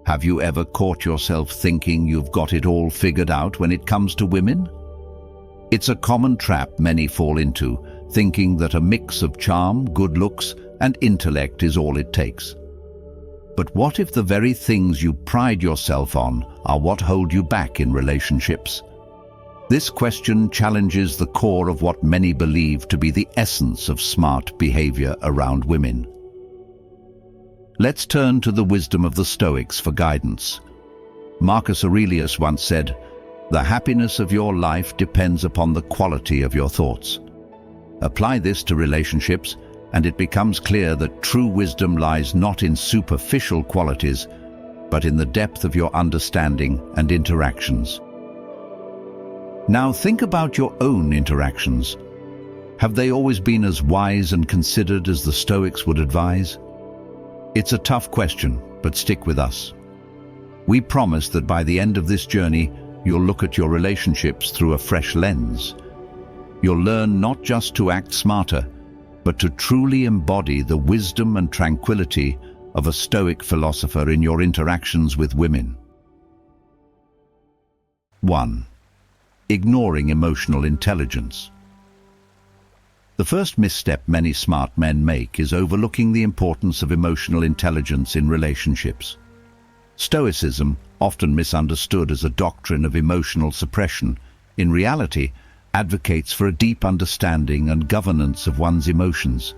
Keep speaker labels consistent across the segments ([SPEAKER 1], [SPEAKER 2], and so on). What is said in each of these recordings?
[SPEAKER 1] Have you ever caught yourself thinking you've got it all figured out when it comes to women? It's a common trap many fall into, thinking that a mix of charm, good looks, and intellect is all it takes. But what if the very things you pride yourself on are what hold you back in relationships? This question challenges the core of what many believe to be the essence of smart behavior around women. Let's turn to the wisdom of the Stoics for guidance. Marcus Aurelius once said, "The happiness of your life depends upon the quality of your thoughts." Apply this to relationships, and it becomes clear that true wisdom lies not in superficial qualities, but in the depth of your understanding and interactions. Now think about your own interactions. Have they always been as wise and considered as the Stoics would advise? It's a tough question, but stick with us. We promise that by the end of this journey, you'll look at your relationships through a fresh lens. You'll learn not just to act smarter, but to truly embody the wisdom and tranquility of a Stoic philosopher in your interactions with women. 1. Ignoring emotional intelligence. The first misstep many smart men make is overlooking the importance of emotional intelligence in relationships. Stoicism, often misunderstood as a doctrine of emotional suppression, in reality advocates for a deep understanding and governance of one's emotions.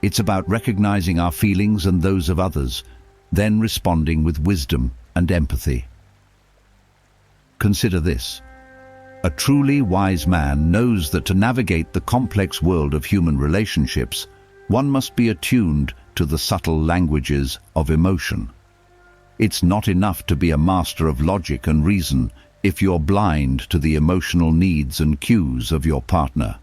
[SPEAKER 1] It's about recognizing our feelings and those of others, then responding with wisdom and empathy. Consider this. A truly wise man knows that to navigate the complex world of human relationships, one must be attuned to the subtle languages of emotion. It's not enough to be a master of logic and reason if you're blind to the emotional needs and cues of your partner.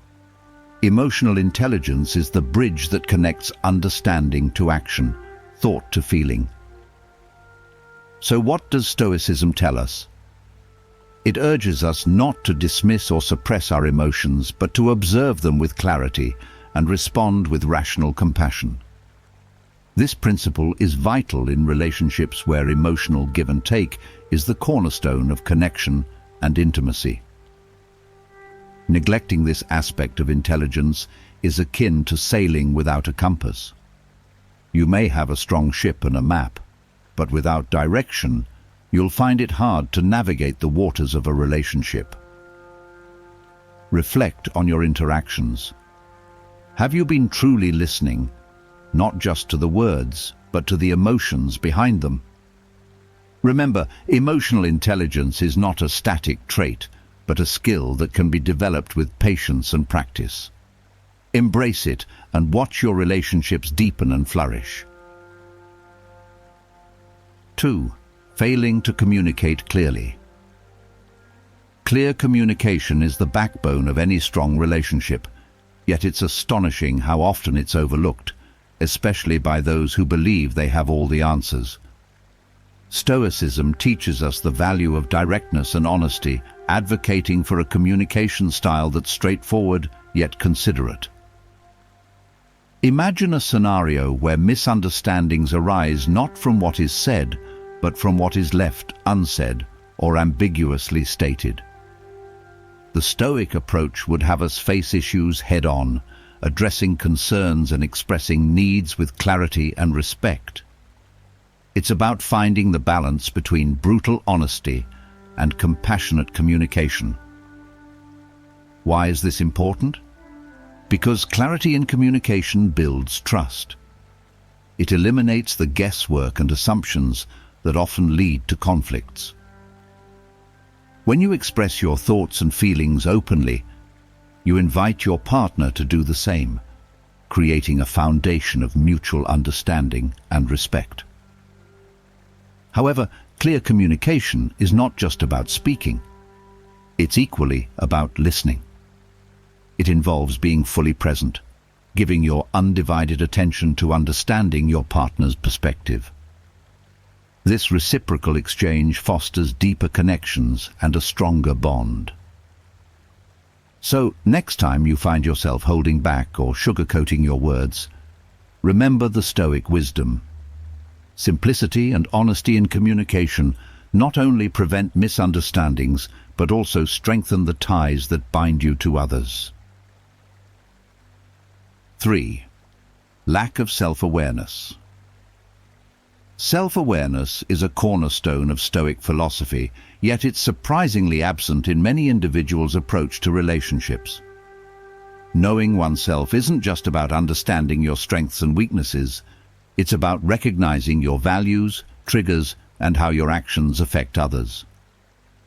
[SPEAKER 1] Emotional intelligence is the bridge that connects understanding to action, thought to feeling. So what does Stoicism tell us? It urges us not to dismiss or suppress our emotions, but to observe them with clarity and respond with rational compassion. This principle is vital in relationships where emotional give and take is the cornerstone of connection and intimacy. Neglecting this aspect of intelligence is akin to sailing without a compass. You may have a strong ship and a map, but without direction, you'll find it hard to navigate the waters of a relationship. Reflect on your interactions. Have you been truly listening, not just to the words, but to the emotions behind them? Remember, emotional intelligence is not a static trait, but a skill that can be developed with patience and practice. Embrace it and watch your relationships deepen and flourish. 2. Failing to communicate clearly. Clear communication is the backbone of any strong relationship, yet it's astonishing how often it's overlooked, especially by those who believe they have all the answers. Stoicism teaches us the value of directness and honesty, advocating for a communication style that's straightforward yet considerate. Imagine a scenario where misunderstandings arise not from what is said, but from what is left unsaid or ambiguously stated. The Stoic approach would have us face issues head-on, addressing concerns and expressing needs with clarity and respect. It's about finding the balance between brutal honesty and compassionate communication. Why is this important? Because clarity in communication builds trust. It eliminates the guesswork and assumptions that often lead to conflicts. When you express your thoughts and feelings openly, you invite your partner to do the same, creating a foundation of mutual understanding and respect. However, clear communication is not just about speaking. It's equally about listening. It involves being fully present, giving your undivided attention to understanding your partner's perspective. This reciprocal exchange fosters deeper connections and a stronger bond. So, next time you find yourself holding back or sugarcoating your words, remember the Stoic wisdom. simplicity and honesty in communication not only prevent misunderstandings, but also strengthen the ties that bind you to others. 3. Lack of self-awareness. Self-awareness is a cornerstone of Stoic philosophy, yet it's surprisingly absent in many individuals' approach to relationships. Knowing oneself isn't just about understanding your strengths and weaknesses, it's about recognizing your values, triggers, and how your actions affect others.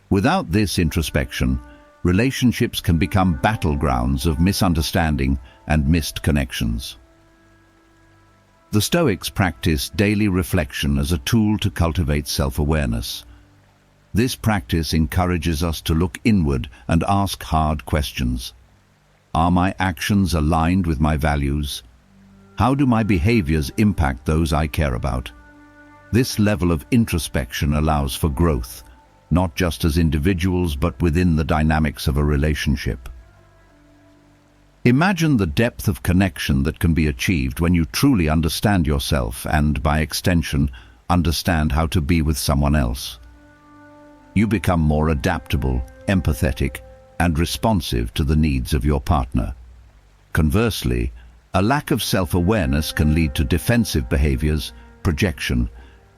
[SPEAKER 1] Without this introspection, relationships can become battlegrounds of misunderstanding and missed connections. The Stoics practice daily reflection as a tool to cultivate self-awareness. This practice encourages us to look inward and ask hard questions. Are my actions aligned with my values? How do my behaviors impact those I care about? This level of introspection allows for growth, not just as individuals but within the dynamics of a relationship. Imagine the depth of connection that can be achieved when you truly understand yourself and, by extension, understand how to be with someone else. You become more adaptable, empathetic, and responsive to the needs of your partner. Conversely, a lack of self-awareness can lead to defensive behaviors, projection,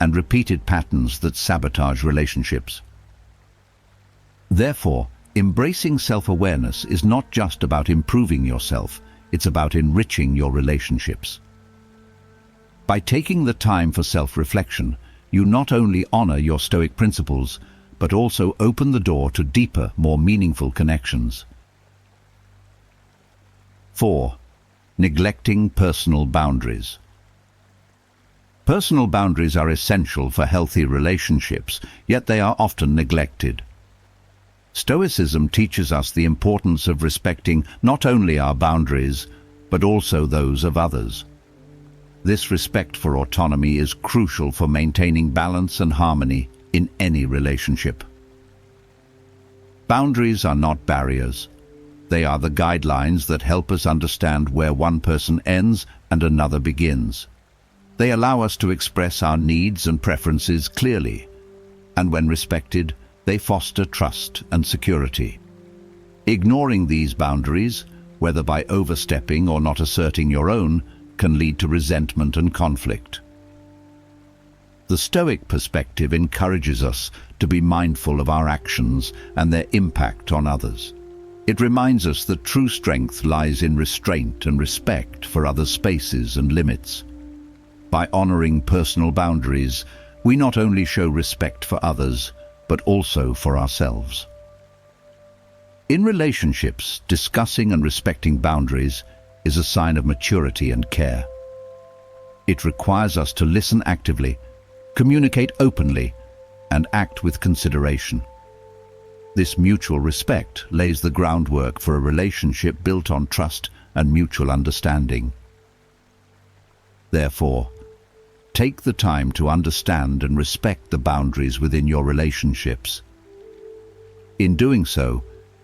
[SPEAKER 1] and repeated patterns that sabotage relationships. Therefore, embracing self-awareness is not just about improving yourself, it's about enriching your relationships. By taking the time for self-reflection, you not only honor your Stoic principles, but also open the door to deeper, more meaningful connections. 4. Neglecting personal boundaries. Personal boundaries are essential for healthy relationships, yet they are often neglected. Stoicism teaches us the importance of respecting not only our boundaries, but also those of others. This respect for autonomy is crucial for maintaining balance and harmony in any relationship. Boundaries are not barriers. They are the guidelines that help us understand where one person ends and another begins. They allow us to express our needs and preferences clearly, and when respected, they foster trust and security. Ignoring these boundaries, whether by overstepping or not asserting your own, can lead to resentment and conflict. The Stoic perspective encourages us to be mindful of our actions and their impact on others. It reminds us that true strength lies in restraint and respect for others' spaces and limits. By honoring personal boundaries, we not only show respect for others, but also for ourselves. In relationships, discussing and respecting boundaries is a sign of maturity and care. It requires us to listen actively, communicate openly, and act with consideration. This mutual respect lays the groundwork for a relationship built on trust and mutual understanding. Therefore, take the time to understand and respect the boundaries within your relationships. In doing so,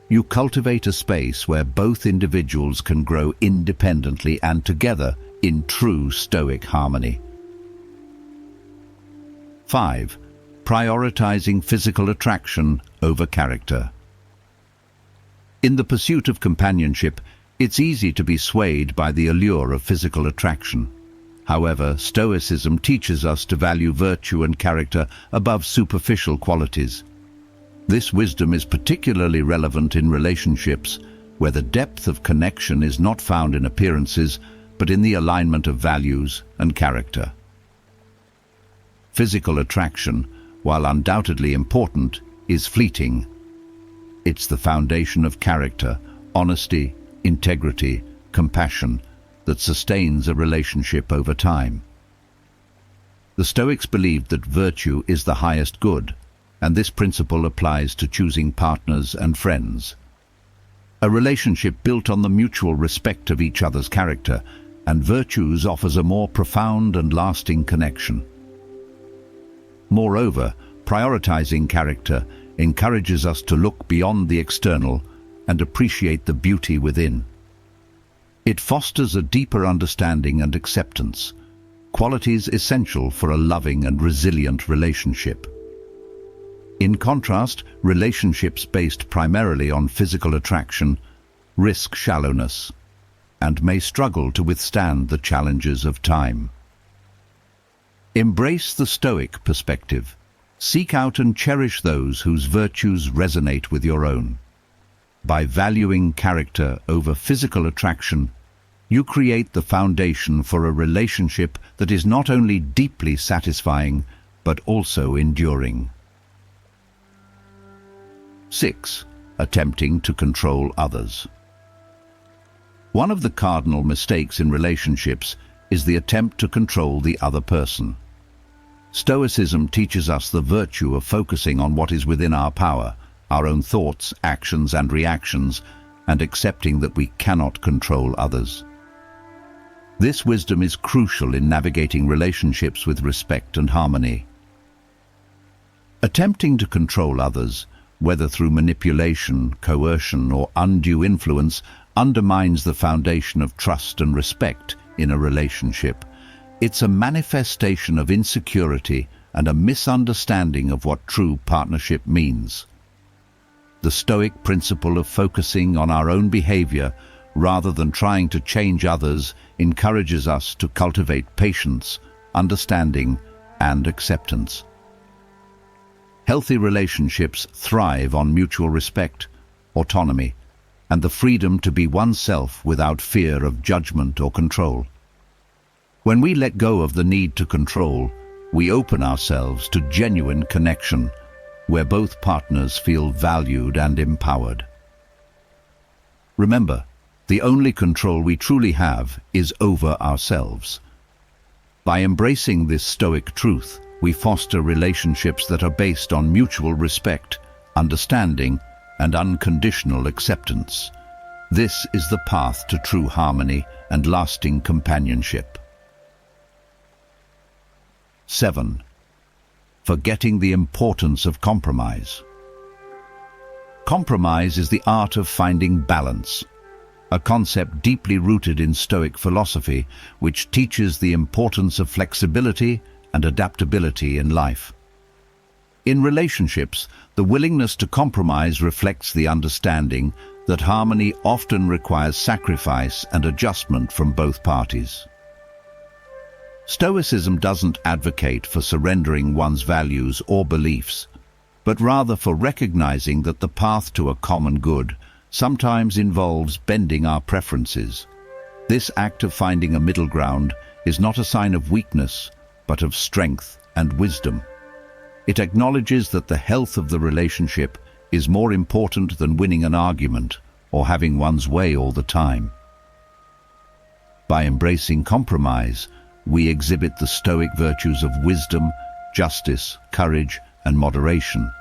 [SPEAKER 1] you cultivate a space where both individuals can grow independently and together in true Stoic harmony. 5. Prioritizing physical attraction over character. In the pursuit of companionship, it's easy to be swayed by the allure of physical attraction. However, Stoicism teaches us to value virtue and character above superficial qualities. This wisdom is particularly relevant in relationships where the depth of connection is not found in appearances, but in the alignment of values and character. Physical attraction, while undoubtedly important, is fleeting. It's the foundation of character, honesty, integrity, compassion, that sustains a relationship over time. The Stoics believed that virtue is the highest good, and this principle applies to choosing partners and friends. A relationship built on the mutual respect of each other's character and virtues offers a more profound and lasting connection. Moreover, prioritizing character encourages us to look beyond the external and appreciate the beauty within. It fosters a deeper understanding and acceptance, qualities essential for a loving and resilient relationship. In contrast, relationships based primarily on physical attraction risk shallowness and may struggle to withstand the challenges of time. Embrace the Stoic perspective. Seek out and cherish those whose virtues resonate with your own. By valuing character over physical attraction, you create the foundation for a relationship that is not only deeply satisfying, but also enduring. 6. Attempting to control others. One of the cardinal mistakes in relationships is the attempt to control the other person. Stoicism teaches us the virtue of focusing on what is within our power, our own thoughts, actions, and reactions, and accepting that we cannot control others. This wisdom is crucial in navigating relationships with respect and harmony. Attempting to control others, whether through manipulation, coercion, or undue influence, undermines the foundation of trust and respect in a relationship. It's a manifestation of insecurity and a misunderstanding of what true partnership means. The Stoic principle of focusing on our own behavior rather than trying to change others encourages us to cultivate patience, understanding, and acceptance. Healthy relationships thrive on mutual respect, autonomy, and the freedom to be oneself without fear of judgment or control. When we let go of the need to control, we open ourselves to genuine connection, where both partners feel valued and empowered. Remember, the only control we truly have is over ourselves. By embracing this Stoic truth, we foster relationships that are based on mutual respect, understanding, and unconditional acceptance. This is the path to true harmony and lasting companionship. 7. Forgetting the importance of compromise. Compromise is the art of finding balance, a concept deeply rooted in Stoic philosophy, which teaches the importance of flexibility and adaptability in life. In relationships, the willingness to compromise reflects the understanding that harmony often requires sacrifice and adjustment from both parties. Stoicism doesn't advocate for surrendering one's values or beliefs, but rather for recognizing that the path to a common good sometimes involves bending our preferences. This act of finding a middle ground is not a sign of weakness, but of strength and wisdom. It acknowledges that the health of the relationship is more important than winning an argument or having one's way all the time. By embracing compromise, we exhibit the Stoic virtues of wisdom, justice, courage, and moderation.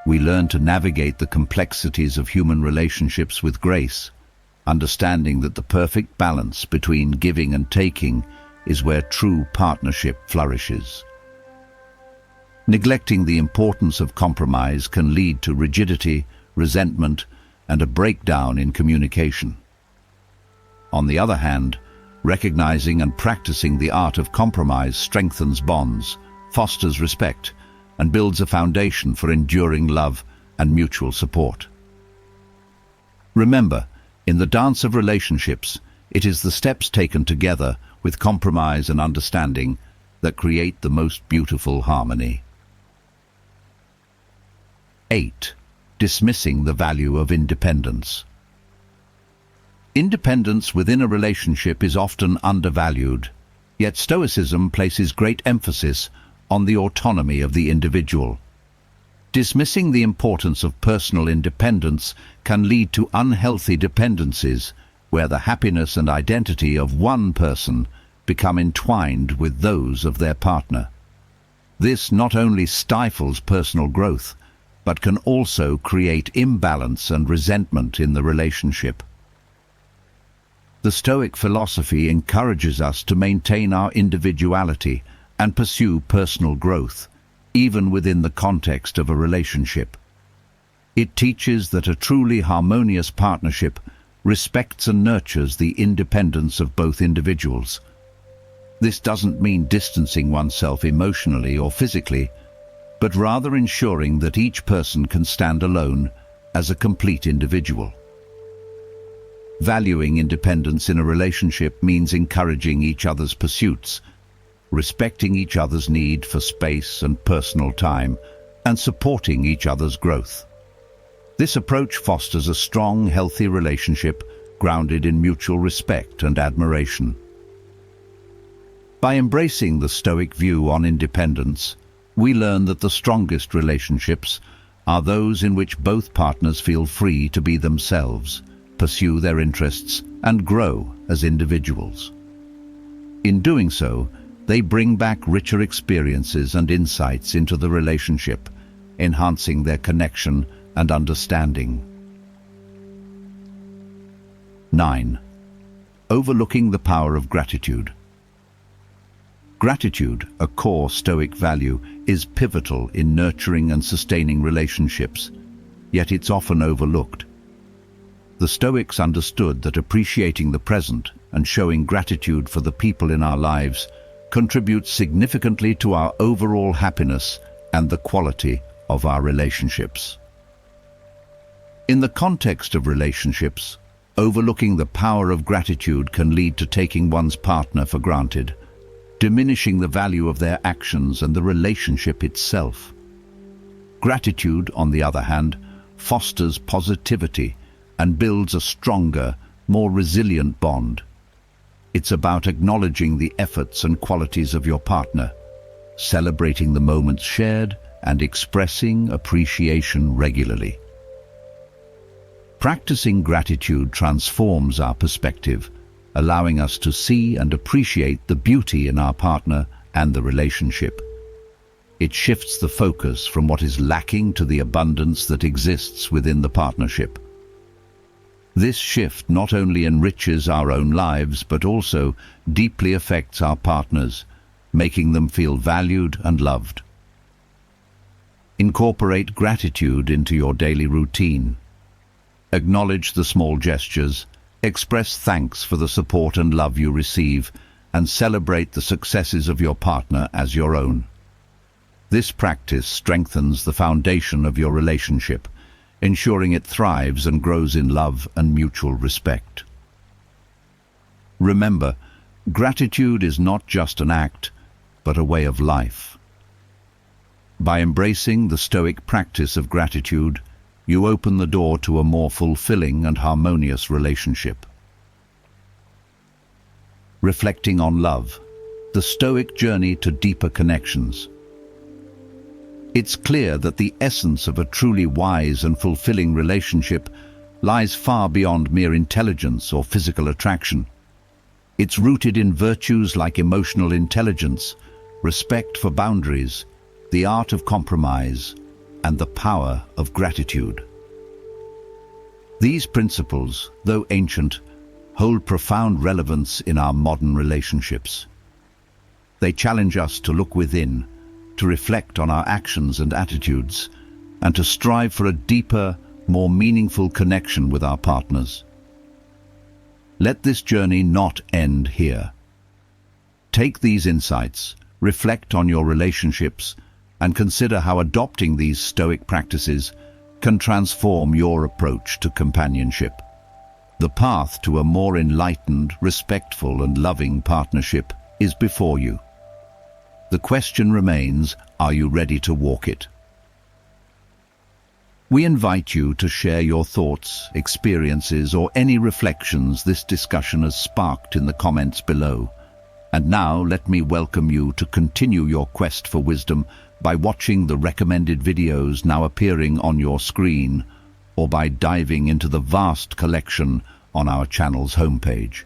[SPEAKER 1] We learn to navigate the complexities of human relationships with grace, understanding that the perfect balance between giving and taking is where true partnership flourishes. Neglecting the importance of compromise can lead to rigidity, resentment, and a breakdown in communication. On the other hand, recognizing and practicing the art of compromise strengthens bonds, fosters respect, and builds a foundation for enduring love and mutual support. Remember, in the dance of relationships, it is the steps taken together with compromise and understanding that create the most beautiful harmony. 8. Dismissing the value of independence. Independence within a relationship is often undervalued, yet Stoicism places great emphasis on the autonomy of the individual. Dismissing the importance of personal independence can lead to unhealthy dependencies, where the happiness and identity of one person become entwined with those of their partner. This not only stifles personal growth, but can also create imbalance and resentment in the relationship. The Stoic philosophy encourages us to maintain our individuality and pursue personal growth, even within the context of a relationship. It teaches that a truly harmonious partnership respects and nurtures the independence of both individuals. This doesn't mean distancing oneself emotionally or physically, but rather ensuring that each person can stand alone as a complete individual. Valuing independence in a relationship means encouraging each other's pursuits, respecting each other's need for space and personal time, and supporting each other's growth. This approach fosters a strong, healthy relationship grounded in mutual respect and admiration. By embracing the Stoic view on independence, we learn that the strongest relationships are those in which both partners feel free to be themselves, pursue their interests, and grow as individuals. In doing so, they bring back richer experiences and insights into the relationship, enhancing their connection and understanding. 9. Overlooking the power of gratitude. Gratitude, a core Stoic value, is pivotal in nurturing and sustaining relationships, yet it's often overlooked. The Stoics understood that appreciating the present and showing gratitude for the people in our lives contributes significantly to our overall happiness and the quality of our relationships. In the context of relationships, overlooking the power of gratitude can lead to taking one's partner for granted, diminishing the value of their actions and the relationship itself. Gratitude, on the other hand, fosters positivity and builds a stronger, more resilient bond. It's about acknowledging the efforts and qualities of your partner, celebrating the moments shared, and expressing appreciation regularly. Practicing gratitude transforms our perspective, allowing us to see and appreciate the beauty in our partner and the relationship. It shifts the focus from what is lacking to the abundance that exists within the partnership. This shift not only enriches our own lives, but also deeply affects our partners, making them feel valued and loved. Incorporate gratitude into your daily routine. Acknowledge the small gestures, express thanks for the support and love you receive, and celebrate the successes of your partner as your own. This practice strengthens the foundation of your relationship, ensuring it thrives and grows in love and mutual respect. Remember, gratitude is not just an act, but a way of life. By embracing the Stoic practice of gratitude, you open the door to a more fulfilling and harmonious relationship. Reflecting on love, the Stoic journey to deeper connections. It's clear that the essence of a truly wise and fulfilling relationship lies far beyond mere intelligence or physical attraction. It's rooted in virtues like emotional intelligence, respect for boundaries, the art of compromise, and the power of gratitude. These principles, though ancient, hold profound relevance in our modern relationships. They challenge us to look within, to reflect on our actions and attitudes, and to strive for a deeper, more meaningful connection with our partners. Let this journey not end here. Take these insights, reflect on your relationships, and consider how adopting these Stoic practices can transform your approach to companionship. The path to a more enlightened, respectful, and loving partnership is before you. The question remains, are you ready to walk it? We invite you to share your thoughts, experiences, or any reflections this discussion has sparked in the comments below. And now let me welcome you to continue your quest for wisdom by watching the recommended videos now appearing on your screen, or by diving into the vast collection on our channel's homepage.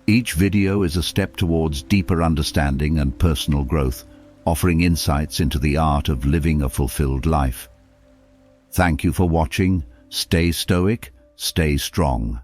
[SPEAKER 1] Each video is a step towards deeper understanding and personal growth, offering insights into the art of living a fulfilled life. Thank you for watching. Stay stoic, stay strong.